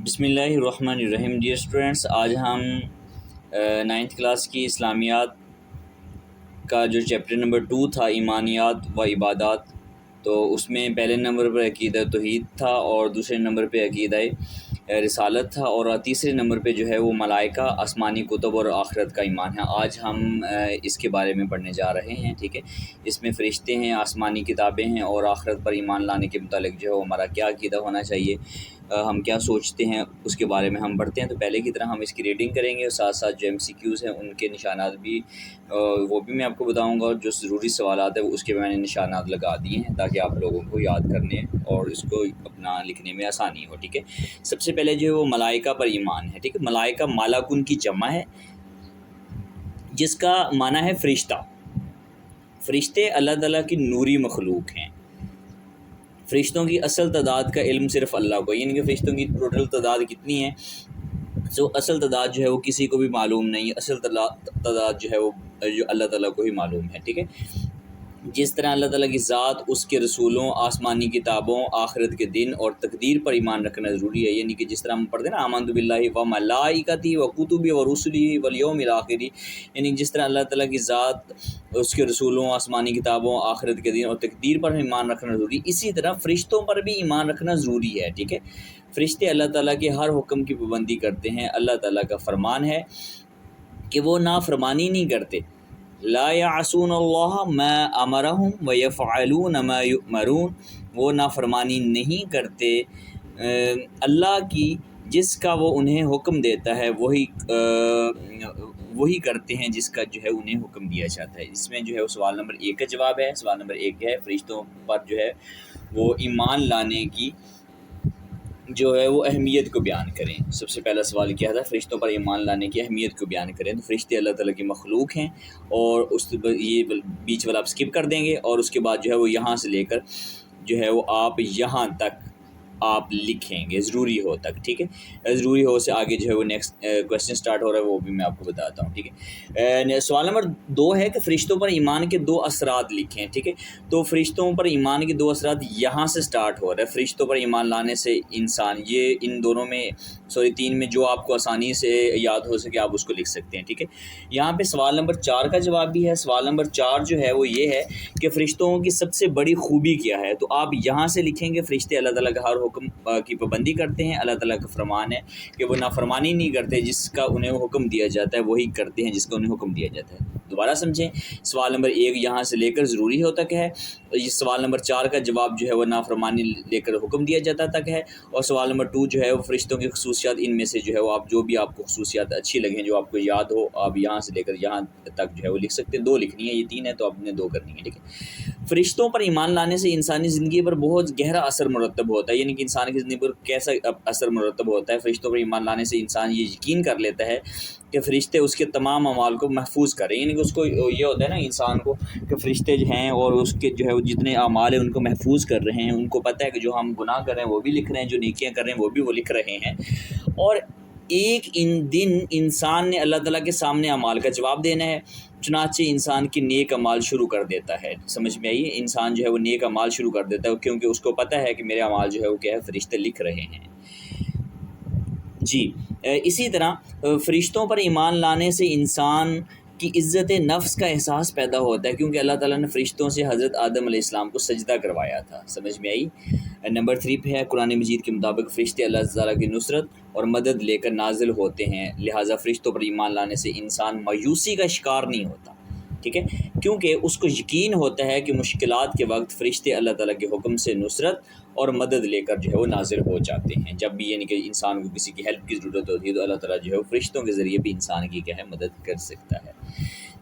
بسم اللہ الرحمن الرحیم۔ ڈیئر اسٹوڈنٹس، آج ہم 9th کلاس کی اسلامیات کا جو چیپٹر نمبر 2 تھا، ایمانیات و عبادات، تو اس میں پہلے نمبر پر عقیدہ توحید تھا اور دوسرے نمبر پہ عقیدہ رسالت تھا اور تیسرے نمبر پہ جو ہے وہ ملائکہ، آسمانی کتب اور آخرت کا ایمان ہے۔ آج ہم اس کے بارے میں پڑھنے جا رہے ہیں، ٹھیک ہے۔ اس میں فرشتے ہیں، آسمانی کتابیں ہیں اور آخرت پر ایمان لانے کے متعلق جو ہے ہمارا کیا عقیدہ ہونا چاہیے، ہم کیا سوچتے ہیں، اس کے بارے میں ہم پڑھتے ہیں۔ تو پہلے کی طرح ہم اس کی ریڈنگ کریں گے اور ساتھ ساتھ جو MCQs ہیں ان کے نشانات بھی وہ بھی میں آپ کو بتاؤں گا، اور جو ضروری سوالات ہیں اس کے میں نے نشانات لگا دیے ہیں تاکہ آپ لوگوں کو یاد کرنے اور اس کو اپنا لکھنے میں آسانی ہو، ٹھیک ہے۔ سب سے پہلے جو ہے وہ ملائکہ پر ایمان ہے، ٹھیک ہے۔ ملائکہ ملکن کی جمع ہے جس کا معنی ہے فرشتہ۔ فرشتے اللہ تعالیٰ کی نوری مخلوق ہیں۔ فرشتوں کی اصل تعداد کا علم صرف اللہ کو، یعنی کہ فرشتوں کی ٹوٹل تعداد کتنی ہے، تو اصل تعداد جو ہے وہ کسی کو بھی معلوم نہیں ہے۔ اصل تعداد جو ہے وہ جو اللہ تعالیٰ کو ہی معلوم ہے، ٹھیک ہے۔ جس طرح اللہ تعالیٰ کی ذات، اس کے رسولوں، آسمانی کتابوں، آخرت کے دن اور تقدیر پر ایمان رکھنا ضروری ہے، یعنی کہ جس طرح ہم پڑھتے ہیں نا، آمنت باللہ و ملائکتہ و کتبہ و رسلہ والیوم الآخر، یعنی جس طرح اللہ تعالیٰ کی ذات، اس کے رسولوں، آسمانی کتابوں، آخرت کے دن اور تقدیر پر ایمان رکھنا ضروری ہے، اسی طرح فرشتوں پر بھی ایمان رکھنا ضروری ہے، ٹھیک ہے۔ فرشتے اللہ تعالیٰ کے ہر حکم کی پابندی کرتے ہیں۔ اللہ تعالیٰ کا فرمان ہے کہ وہ نافرمانی نہیں کرتے، لا یعصون اللہ ما امرہم ویفعلون ما یؤمرون، وہ نافرمانی نہیں کرتے اللہ کی، جس کا وہ انہیں حکم دیتا ہے وہی کرتے ہیں جس کا جو ہے انہیں حکم دیا جاتا ہے۔ اس میں جو ہے سوال نمبر 1 کا جواب ہے۔ سوال نمبر 1 ہے فرشتوں پر جو ہے وہ ایمان لانے کی جو ہے وہ اہمیت کو بیان کریں۔ سب سے پہلا سوال کیا تھا، فرشتوں پر ایمان لانے کی اہمیت کو بیان کریں۔ تو فرشتے اللہ تعالیٰ کی مخلوق ہیں اور یہ بیچ والا آپ سکپ کر دیں گے، اور اس کے بعد جو ہے وہ یہاں سے لے کر جو ہے وہ آپ یہاں تک آپ لکھیں گے، ضروری ہو تک، ٹھیک ہے۔ ضروری ہو سے آگے جو ہے وہ نیکسٹ کویسچن سٹارٹ ہو رہا ہے، وہ بھی میں آپ کو بتاتا ہوں، ٹھیک ہے۔ سوال نمبر 2 ہے کہ فرشتوں پر ایمان کے 2 اثرات لکھیں، ٹھیک ہے۔ تو فرشتوں پر ایمان کے 2 اثرات یہاں سے سٹارٹ ہو رہا ہے۔ فرشتوں پر ایمان لانے سے انسان، یہ ان دونوں میں 3 میں جو آپ کو آسانی سے یاد ہو سکے آپ اس کو لکھ سکتے ہیں، ٹھیک ہے۔ یہاں پہ سوال نمبر 4 کا جواب بھی ہے۔ سوال نمبر 4 جو ہے وہ یہ ہے کہ فرشتوں کی سب سے بڑی خوبی کیا ہے، تو آپ یہاں سے لکھیں گے فرشتے اللہ تعالیٰ کا ہر حکم کی پابندی کرتے ہیں۔ اللہ تعالیٰ کا فرمان ہے کہ وہ نافرمانی نہیں کرتے، جس کا انہیں حکم دیا جاتا ہے وہی کرتے ہیں جس کا انہیں حکم دیا جاتا ہے۔ دوبارہ سمجھیں، سوال نمبر 1 یہاں سے لے کر ضروری ہو تک ہے، یہ سوال نمبر 4 کا جواب جو ہے وہ نافرمانی لے کر حکم دیا جاتا تک ہے، اور سوال نمبر 2 جو ہے وہ فرشتوں کی خصوصیات، ان میں سے جو ہے وہ آپ جو بھی آپ کو خصوصیات اچھی لگیں، جو آپ کو یاد ہو، آپ یہاں سے لے کر یہاں تک جو ہے وہ لکھ سکتے ہیں۔ 2 لکھنی ہے، یہ 3 ہے تو آپ نے 2 کرنی ہے، ٹھیک ہے۔ فرشتوں پر ایمان لانے سے انسانی زندگی پر بہت گہرا اثر مرتب ہوتا ہے، یعنی کہ انسان کی زندگی پر کیسا اثر مرتب ہوتا ہے۔ فرشتوں پر ایمان لانے سے انسان یہ یقین کر لیتا ہے کہ فرشتے اس کے تمام اعمال کو محفوظ کریں، یعنی کہ اس کو یہ ہوتا ہے نا انسان کو کہ فرشتے جو ہیں اور اس کے جو ہے جتنے اعمال ہیں ان کو محفوظ کر رہے ہیں، ان کو پتہ ہے کہ جو ہم گناہ کر رہے ہیں وہ بھی لکھ رہے ہیں، جو نیکیاں کر رہے ہیں وہ بھی وہ لکھ رہے ہیں، اور ایک دن انسان نے اللہ تعالیٰ کے سامنے اعمال کا جواب دینا ہے، چنانچہ انسان کی نیک اعمال شروع کر دیتا ہے۔ سمجھ میں آئیے، انسان جو ہے وہ نیک اعمال شروع کر دیتا ہے کیونکہ اس کو پتہ ہے کہ میرے اعمال جو ہے وہ کیا ہے، فرشتے لکھ رہے ہیں۔ جی، اسی طرح فرشتوں پر ایمان لانے سے انسان کی عزت نفس کا احساس پیدا ہوتا ہے، کیونکہ اللہ تعالیٰ نے فرشتوں سے حضرت آدم علیہ السلام کو سجدہ کروایا تھا۔ سمجھ میں آئی۔ نمبر 3 پہ ہے، قرآن مجید کے مطابق فرشتے اللہ تعالیٰ کی نصرت اور مدد لے کر نازل ہوتے ہیں، لہٰذا فرشتوں پر ایمان لانے سے انسان مایوسی کا شکار نہیں ہوتا، ٹھیک ہے، کیونکہ اس کو یقین ہوتا ہے کہ مشکلات کے وقت فرشتے اللہ تعالیٰ کے حکم سے نصرت اور مدد لے کر جو ہے وہ نازل ہو جاتے ہیں۔ جب بھی یعنی کہ انسان کو کسی کی ہیلپ کی ضرورت ہوتی ہے تو اللہ تعالیٰ جو ہے وہ فرشتوں کے ذریعے بھی انسان کی کیا ہے، مدد کر سکتا ہے۔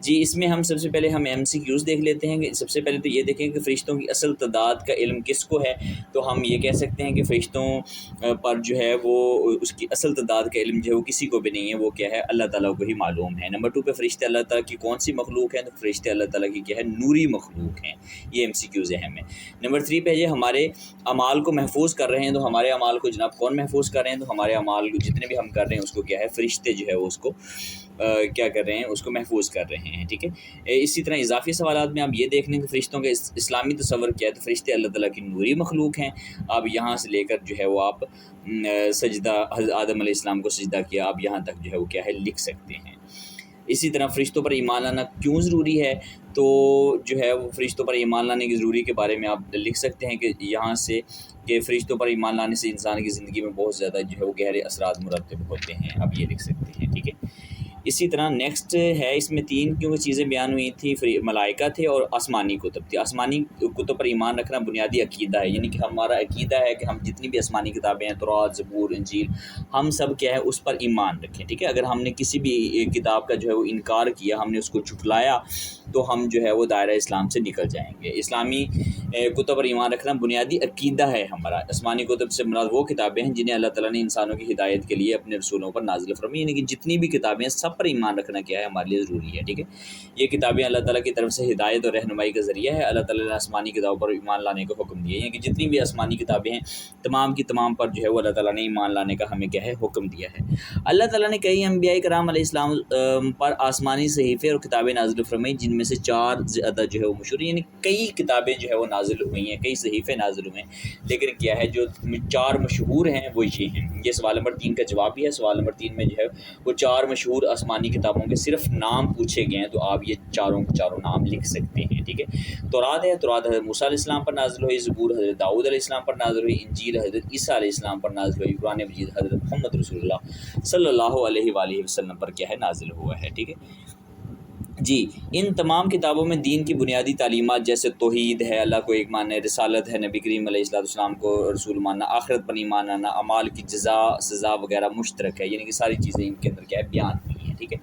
جی، اس میں ہم سب سے پہلے ہم MCQs دیکھ لیتے ہیں کہ سب سے پہلے تو یہ دیکھیں کہ فرشتوں کی اصل تعداد کا علم کس کو ہے، تو ہم یہ کہہ سکتے ہیں کہ فرشتوں پر جو ہے وہ اس کی اصل تعداد کا علم جو ہے وہ کسی کو بھی نہیں ہے، وہ کیا ہے، اللہ تعالیٰ کو ہی معلوم ہے۔ نمبر 2 پہ فرشتے اللہ تعالیٰ کی کون سی مخلوق ہیں، تو فرشتے اللہ تعالیٰ کی کیا ہے، نوری مخلوق ہیں، یہ MCQs اہم ہیں۔ نمبر 3 پہ جو ہمارے اعمال کو محفوظ کر رہے ہیں، تو ہمارے اعمال کو جناب کون محفوظ کر رہے ہیں، تو ہمارے اعمال جتنے بھی ہم کر رہے ہیں اس کو کیا ہے، فرشتے جو ہے وہ اس کو کیا کر رہے ہیں، اس کو محفوظ کر رہے ہیں۔ ہیں، ٹھیک ہے۔ اسی طرح اضافی سوالات میں آپ یہ دیکھ لیں کہ فرشتوں کے اسلامی تصور کیا ہے، تو فرشتے اللہ تعالیٰ کی نوری مخلوق ہیں۔ آپ یہاں سے لے کر جو ہے وہ آپ سجدہ حضرت آدم علیہ السلام کو سجدہ کیا، آپ یہاں تک جو ہے وہ کیا ہے لکھ سکتے ہیں۔ اسی طرح فرشتوں پر ایمان لانا کیوں ضروری ہے، تو جو ہے وہ فرشتوں پر ایمان لانے کی ضروری کے بارے میں آپ لکھ سکتے ہیں کہ یہاں سے کہ فرشتوں پر ایمان لانے سے انسان کی زندگی میں بہت زیادہ جو ہے وہ گہرے اثرات مرتب ہوتے ہیں، آپ یہ لکھ سکتے ہیں، ٹھیک ہے۔ اسی طرح نیکسٹ ہے، اس میں 3 کیونکہ چیزیں بیان ہوئی تھیں، ملائکہ تھے اور آسمانی کتب تھی۔ آسمانی کتب پر ایمان رکھنا بنیادی عقیدہ ہے، یعنی کہ ہمارا عقیدہ ہے کہ ہم جتنی بھی آسمانی کتابیں ہیں، تورات، زبور، انجیل، ہم سب کیا ہے اس پر ایمان رکھیں، ٹھیک ہے۔ اگر ہم نے کسی بھی کتاب کا جو ہے وہ انکار کیا، ہم نے اس کو جھٹلایا، تو ہم جو ہے وہ دائرہ اسلام سے نکل جائیں گے۔ اسلامی کتب پر ایمان رکھنا بنیادی عقیدہ ہے ہمارا۔ آسمانی کتب سے مراد وہ کتابیں ہیں جنہیں اللہ تعالیٰ نے انسانوں کی ہدایت کے لیے اپنے رسولوں پر نازل فرمائی، یعنی کہ جتنی بھی کتابیں ہیں سب پر ایمان رکھنا کیا ہے ہمارے لیے ضروری ہے، ٹھیک ہے۔ یہ کتابیں اللہ تعالیٰ کی طرف سے ہدایت اور رہنمائی کا ذریعہ ہے۔ اللہ تعالیٰ نے آسمانی کتابوں پر ایمان لانے کا حکم دیا ہے، یعنی کہ جتنی بھی آسمانی کتابیں ہیں تمام کی تمام پر جو ہے وہ اللہ تعالیٰ نے ایمان لانے کا ہمیں کیا ہے حکم دیا ہے۔ اللہ تعالیٰ نے کئی انبیاء کرام علیہ السلام پر آسمانی صحیفے اور کتابیں نازل فرمائی، جن میں سے 4 زیادہ جو ہے وہ مشہور ہیں، یعنی کئی کتابیں جو ہے وہ نازل ہوئی ہیں، کئی صحیفے نازل ہوئے ہیں، لیکن کیا ہے جو 4 مشہور ہیں وہ یہ ہیں۔ یہ سوال نمبر 3 کا جواب بھی ہے۔ سوال نمبر 3 میں جو ہے وہ 4 مشہور آسمانی کتابوں کے صرف نام پوچھے گئے ہیں، تو آپ یہ چاروں نام لکھ سکتے ہیں، ٹھیک ہے۔ تورات ہے، تورات حضرت موسیٰ علیہ السلام پر نازل ہوئی، زبور حضرت داؤد علیہ السلام پر نازل ہوئی، انجیل حضرت عیسیٰ علیہ السلام پر نازل ہوئی، قرآن مجید حضرت محمد رسول اللہ صلی اللہ علیہ وآلہ وسلم پر کیا ہے نازل ہوا ہے، ٹھیک ہے جی۔ ان تمام کتابوں میں دین کی بنیادی تعلیمات جیسے توحید ہے، اللہ کو ایک ماننا، رسالت ہے، نبی کریم علیہ السلام کو رسول ماننا، آخرت پر ایمان آنا، اعمال کی جزا سزا وغیرہ مشترک ہے، یعنی کہ ساری چیزیں ان کے اندر کیا ہے بیان ہوئی ہیں، ٹھیک ہے۔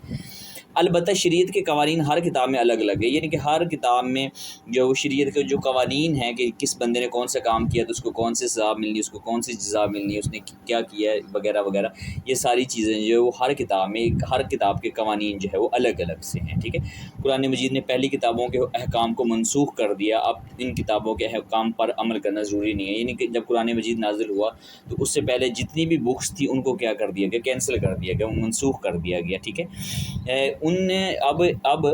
البتہ شریعت کے قوانین ہر کتاب میں الگ الگ ہے، یعنی کہ ہر کتاب میں جو شریعت کے جو قوانین ہیں کہ کس بندے نے کون سا کام کیا تو اس کو کون سی سزا ملنی، اس کو کون سی جزا ملنی، اس نے کیا کیا ہے وغیرہ وغیرہ، یہ ساری چیزیں جو ہے وہ ہر کتاب کے قوانین جو ہے وہ الگ الگ سے ہیں، ٹھیک ہے۔ قرآن مجید نے پہلی کتابوں کے احکام کو منسوخ کر دیا، اب ان کتابوں کے احکام پر عمل کرنا ضروری نہیں ہے، یعنی کہ جب قرآن مجید نازل ہوا تو اس سے پہلے جتنی بھی بکس تھی ان کو کیا کر دیا گیا، کینسل کر دیا گیا، منسوخ کر دیا گیا، ٹھیک ہے۔ اب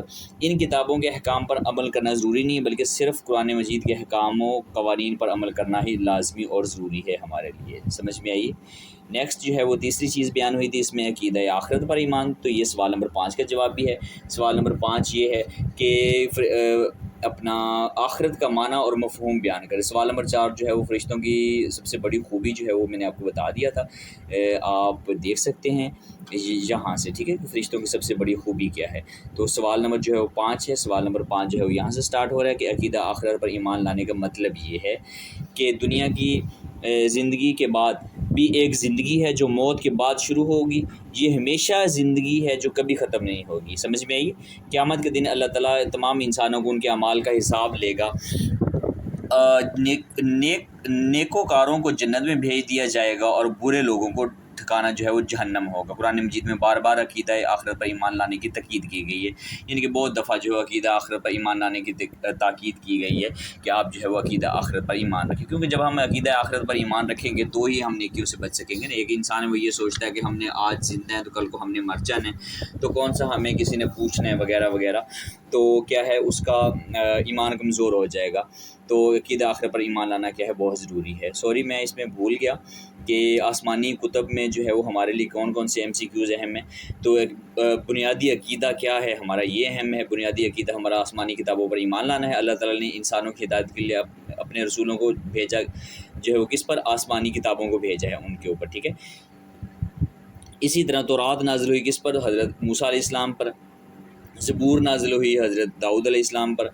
ان کتابوں کے احکام پر عمل کرنا ضروری نہیں ہے، بلکہ صرف قرآن مجید کے احکام و قوانین پر عمل کرنا ہی لازمی اور ضروری ہے ہمارے لیے، سمجھ میں آئی۔ نیکسٹ جو ہے وہ تیسری چیز بیان ہوئی تھی، اس میں عقیدہ آخرت پر ایمان، تو یہ سوال نمبر 5 کا جواب بھی ہے۔ سوال نمبر 5 یہ ہے کہ اپنا آخرت کا معنی اور مفہوم بیان کرے۔ سوال نمبر 4 جو ہے وہ فرشتوں کی سب سے بڑی خوبی جو ہے وہ میں نے آپ کو بتا دیا تھا، آپ دیکھ سکتے ہیں یہاں سے، ٹھیک ہے، کہ فرشتوں کی سب سے بڑی خوبی کیا ہے۔ تو سوال نمبر جو ہے وہ 5 ہے، سوال نمبر 5 جو ہے وہ یہاں سے سٹارٹ ہو رہا ہے کہ عقیدہ آخرت پر ایمان لانے کا مطلب یہ ہے کہ دنیا کی زندگی کے بعد بھی ایک زندگی ہے جو موت کے بعد شروع ہوگی، یہ ہمیشہ زندگی ہے جو کبھی ختم نہیں ہوگی، سمجھ میں آئی۔ قیامت کے دن اللہ تعالیٰ تمام انسانوں کو ان کے اعمال کا حساب لے گا، نیکوکاروں کو جنت میں بھیج دیا جائے گا اور برے لوگوں کو ٹھکانہ جو ہے وہ جہنم ہوگا۔ قرآن مجید میں بار بار عقیدہ آخرت پر ایمان لانے کی تاکید کی گئی ہے، یعنی کہ بہت دفعہ جو ہے عقیدہ آخرت پر ایمان لانے کی تاکید کی گئی ہے کہ آپ جو ہے وہ عقیدہ آخرت پر ایمان رکھیں، کیونکہ جب ہم عقیدہ آخرت پر ایمان رکھیں گے تو ہی ہم نیکیوں سے بچ سکیں گے۔ ایک انسان ہے وہ یہ سوچتا ہے کہ ہم نے آج زندہ ہیں تو کل کو ہم نے مر جانا ہے، تو کون سا ہمیں کسی نے پوچھنا ہے وغیرہ وغیرہ، تو کیا ہے اس کا ایمان کمزور ہو جائے گا۔ تو عقیدہ آخرت پر ایمان لانا کیا ہے بہت ضروری ہے۔ سوری میں اس میں بھول گیا کہ آسمانی کتب میں جو ہے وہ ہمارے لیے کون کون سے MCQs اہم ہیں، تو بنیادی عقیدہ کیا ہے ہمارا، یہ اہم ہے۔ بنیادی عقیدہ ہمارا آسمانی کتابوں پر ایمان لانا ہے۔ اللہ تعالیٰ نے انسانوں کی ہدایت کے لیے اپنے رسولوں کو بھیجا جو ہے وہ کس پر، آسمانی کتابوں کو بھیجا ہے ان کے اوپر، ٹھیک ہے۔ اسی طرح تورات نازل ہوئی کس پر، حضرت موسیٰ علیہ السلام پر، زبور نازل ہوئی حضرت داؤد علیہ السلام پر،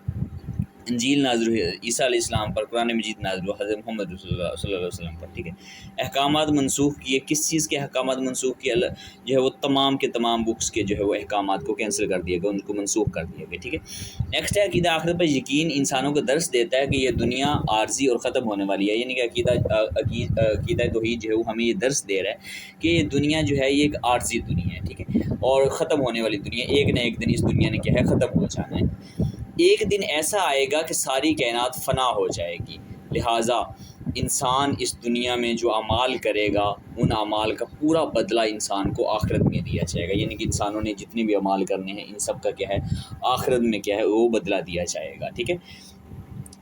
انجیل نازل ہوئی عیسیٰ علیہ السلام پر، قرآن مجید نازل ہوئی حضرت محمد رسول اللہ صلی اللہ علیہ وسلم پر، ٹھیک ہے۔ احکامات منسوخ کیے، کس چیز کے احکامات منسوخ کیے، جو ہے وہ تمام کے تمام بکس کے جو ہے وہ احکامات کو کینسل کر دیا گیا، ان کو منسوخ کر دیا گیا، ٹھیک ہے۔ نیکسٹ ہے عقیدہ آخرت پر یقین انسانوں کو درس دیتا ہے کہ یہ دنیا عارضی اور ختم ہونے والی ہے، یعنی کہ عقیدہ توحید جو ہے وہ ہمیں یہ درس دے رہا ہے کہ یہ دنیا جو ہے یہ ایک عارضی دنیا ہے، ٹھیک ہے، اور ختم ہونے والی دنیا، ایک نہ ایک دن اس دنیا نے کیا ہے ختم ہو جانا ہے۔ ایک دن ایسا آئے گا کہ ساری کائنات فنا ہو جائے گی، لہٰذا انسان اس دنیا میں جو اعمال کرے گا ان اعمال کا پورا بدلہ انسان کو آخرت میں دیا جائے گا، یعنی کہ انسانوں نے جتنے بھی اعمال کرنے ہیں ان سب کا کیا ہے آخرت میں کیا ہے وہ بدلہ دیا جائے گا، ٹھیک ہے۔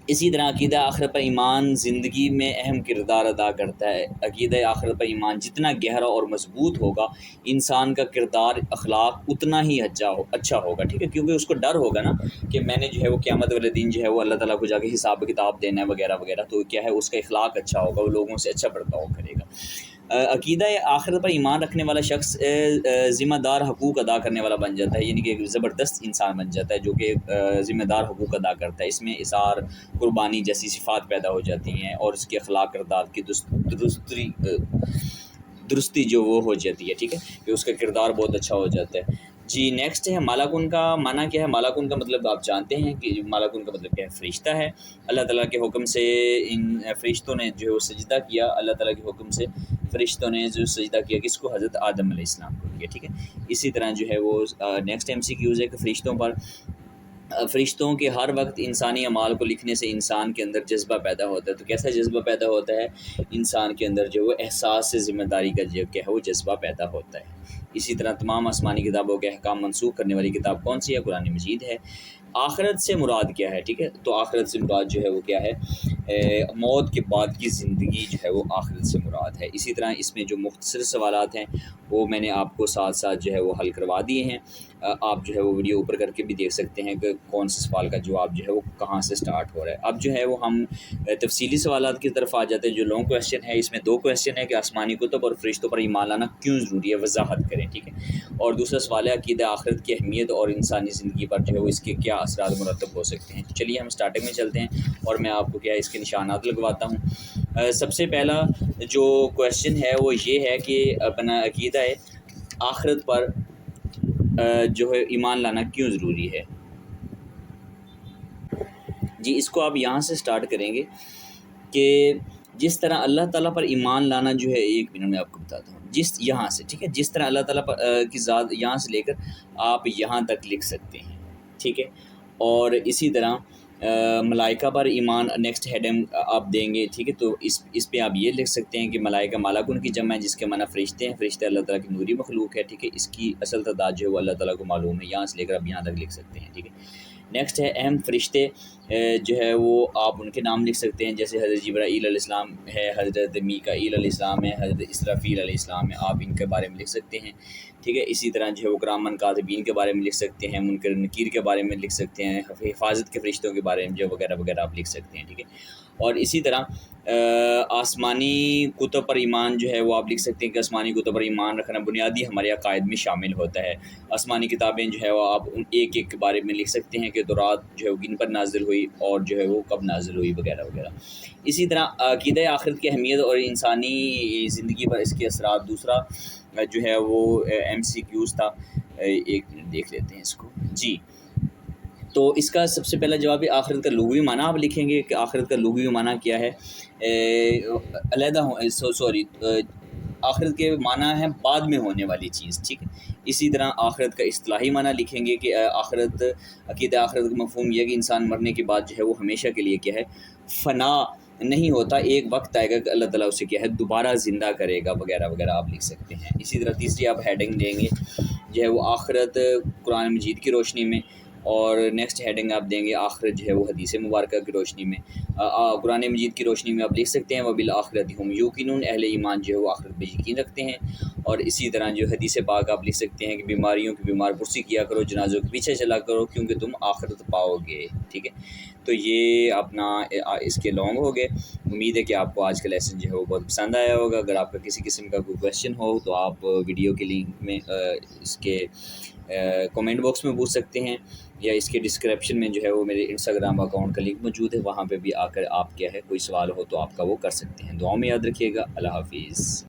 اسی طرح عقیدہ آخرت پر ایمان زندگی میں اہم کردار ادا کرتا ہے۔ عقیدہ آخرت پر ایمان جتنا گہرا اور مضبوط ہوگا انسان کا کردار اخلاق اتنا ہی اچھا ہوگا، ٹھیک ہے، کیونکہ اس کو ڈر ہوگا نا کہ میں نے جو ہے وہ قیامت والے دن جو ہے وہ اللہ تعالیٰ کو جا کے حساب کتاب دینا ہے وغیرہ وغیرہ، تو کیا ہے اس کا اخلاق اچھا ہوگا، وہ لوگوں سے اچھا برتاؤ کرے گا۔ عقیدہ آخرت پر ایمان رکھنے والا شخص ذمہ دار حقوق ادا کرنے والا بن جاتا ہے، یعنی کہ ایک زبردست انسان بن جاتا ہے جو کہ ذمہ دار حقوق ادا کرتا ہے۔ اس میں اثار، قربانی جیسی صفات پیدا ہو جاتی ہیں اور اس کے اخلاق کردار کی درستی جو وہ ہو جاتی ہے، ٹھیک ہے، کہ اس کا کردار بہت اچھا ہو جاتا ہے۔ جی نیکسٹ ہے مالاکن کا معنی کیا ہے؟ مالاکن کا مطلب آپ جانتے ہیں کہ مالاکن کا مطلب کیا ہے؟ فرشتہ ہے۔ اللہ تعالیٰ کے حکم سے ان فرشتوں نے جو ہے وہ سجدہ کیا، اللہ تعالیٰ کے حکم سے فرشتوں نے جو سجدہ کیا کس کو؟ حضرت آدم علیہ السلام کو کیا، ٹھیک ہے۔ اسی طرح جو ہے وہ نیکسٹ MCQز ہے کہ فرشتوں کے ہر وقت انسانی اعمال کو لکھنے سے انسان کے اندر جذبہ پیدا ہوتا ہے۔ تو کیسا جذبہ پیدا ہوتا ہے؟ انسان کے اندر جو وہ احساس سے ذمہ داری کا جو کیا ہے وہ جذبہ پیدا ہوتا ہے۔ اسی طرح تمام آسمانی کتابوں کے احکام منسوخ کرنے والی کتاب کون سی ہے؟ قرآن مجید ہے۔ آخرت سے مراد کیا ہے؟ ٹھیک ہے، تو آخرت سے مراد جو ہے وہ کیا ہے؟ موت کے بعد کی زندگی جو ہے وہ آخرت سے مراد ہے۔ اسی طرح اس میں جو مختصر سوالات ہیں وہ میں نے آپ کو ساتھ ساتھ جو ہے وہ حل کروا دیے ہیں، آپ جو ہے وہ ویڈیو اوپر کر کے بھی دیکھ سکتے ہیں کہ کون سے سوال کا جواب جو ہے وہ کہاں سے سٹارٹ ہو رہا ہے۔ اب جو ہے وہ ہم تفصیلی سوالات کی طرف آ جاتے ہیں۔ جو لانگ کویسچن ہے اس میں 2 کویسچن ہے کہ آسمانی کتب اور فرشتوں پر ایمان لانا کیوں ضروری ہے، وضاحت کریں، ٹھیک ہے۔ اور دوسرا سوال ہے عقیدہ آخرت کی اہمیت اور انسانی زندگی پر جو ہے وہ اس کے کیا اثرات مرتب ہو سکتے ہیں۔ چلیے ہم سٹارٹنگ میں چلتے ہیں اور میں آپ کو کیا ہے اس کے نشانات لگواتا ہوں۔ سب سے پہلا جو کویسچن ہے وہ یہ ہے کہ اپنا عقیدہ آخرت پر جو ہے ایمان لانا کیوں ضروری ہے۔ جی اس کو آپ یہاں سے سٹارٹ کریں گے کہ جس طرح اللہ تعالیٰ پر ایمان لانا جو ہے، 1 منٹ میں آپ کو بتاتا ہوں، یہاں سے، ٹھیک ہے، جس طرح اللہ تعالیٰ کی ذات یہاں سے لے کر آپ یہاں تک لکھ سکتے ہیں، ٹھیک ہے۔ اور اسی طرح ملائکہ پر ایمان نیکسٹ ہیڈنگ آپ دیں گے، ٹھیک ہے، تو اس پہ آپ یہ لکھ سکتے ہیں کہ ملائکہ مالاکن کی جمع ہے جس کے معنی فرشتے ہیں، فرشتے اللہ تعالیٰ کی نوری مخلوق ہے، ٹھیک ہے، اس کی اصل تعداد جو ہے وہ اللہ تعالیٰ کو معلوم ہے، یہاں سے لے کر آپ یہاں تک لکھ سکتے ہیں، ٹھیک ہے۔ نیکسٹ ہے اہم فرشتے جو ہے وہ آپ ان کے نام لکھ سکتے ہیں، جیسے حضرت جبرائیل علیہ السلام ہے، حضرت میکائیل علیہ السلام ہے، حضرت اسرافیل علیہ السلام ہے، آپ ان کے بارے میں لکھ سکتے ہیں، ٹھیک ہے۔ اسی طرح جو ہے وہ کرامن کاتبین کے بارے میں لکھ سکتے ہیں، منکر نکیر کے بارے میں لکھ سکتے ہیں، حفاظت کے فرشتوں کے بارے میں جو وغیرہ وغیرہ آپ لکھ سکتے ہیں، ٹھیک ہے۔ اور اسی طرح آسمانی کتب پر ایمان جو ہے وہ آپ لکھ سکتے ہیں کہ آسمانی کتب پر ایمان رکھنا بنیادی ہمارے عقائد میں شامل ہوتا ہے۔ آسمانی کتابیں جو ہے وہ آپ ان ایک کے بارے میں لکھ سکتے ہیں کہ تورات جو ہے وہ کن پر نازل ہوئی اور جو ہے وہ کب نازل ہوئی وغیرہ وغیرہ۔ اسی طرح عقیدہ آخرت کی اہمیت اور انسانی زندگی پر اس کے اثرات، دوسرا جو ہے وہ MCQز تھا، 1 منٹ دیکھ لیتے ہیں اس کو۔ جی تو اس کا سب سے پہلا جواب ہے آخرت کا لغوی معنی آپ لکھیں گے کہ آخرت کا لغوی معنی کیا ہے، آخرت کے معنی ہے بعد میں ہونے والی چیز، ٹھیک ہے۔ اسی طرح آخرت کا اصطلاحی معنی لکھیں گے کہ عقیدہ آخرت کا مفہوم یہ کہ انسان مرنے کے بعد جو ہے وہ ہمیشہ کے لیے کیا ہے فنا نہیں ہوتا، ایک وقت آئے گا کہ اللہ تعالیٰ اسے کیا ہے دوبارہ زندہ کرے گا وغیرہ وغیرہ آپ لکھ سکتے ہیں۔ اسی طرح تیسری آپ ہیڈنگ دیں گے جو ہے وہ آخرت قرآن مجید کی روشنی میں، اور نیکسٹ ہیڈنگ آپ دیں گے آخرت جو ہے وہ حدیث مبارکہ کی روشنی میں، قرآن مجید کی روشنی میں آپ لکھ سکتے ہیں وبالآخرۃ هم یوقنون، اہل ایمان جو ہے وہ آخرت پہ یقین رکھتے ہیں۔ اور اسی طرح جو حدیث پاک آپ لکھ سکتے ہیں کہ بیماریوں کی بیمار پرسی کیا کرو، جنازوں کے پیچھے چلا کرو کیونکہ تم آخرت پاؤ گے، ٹھیک ہے۔ تو یہ اپنا اس کے لانگ ہو گئے۔ امید ہے کہ آپ کو آج کا لیسن جو ہے وہ بہت پسند آیا ہوگا۔ اگر آپ کا کسی قسم کا کوئی کویسچن ہو تو آپ ویڈیو کے لنک میں اس کے کمنٹ باکس میں پوچھ سکتے ہیں، یا اس کے ڈسکرپشن میں جو ہے وہ میرے انسٹاگرام اکاؤنٹ کا لنک موجود ہے، وہاں پہ بھی آ کر آپ کیا ہے کوئی سوال ہو تو آپ کا وہ کر سکتے ہیں۔ دعاؤں میں یاد رکھیے گا۔ اللہ حافظ۔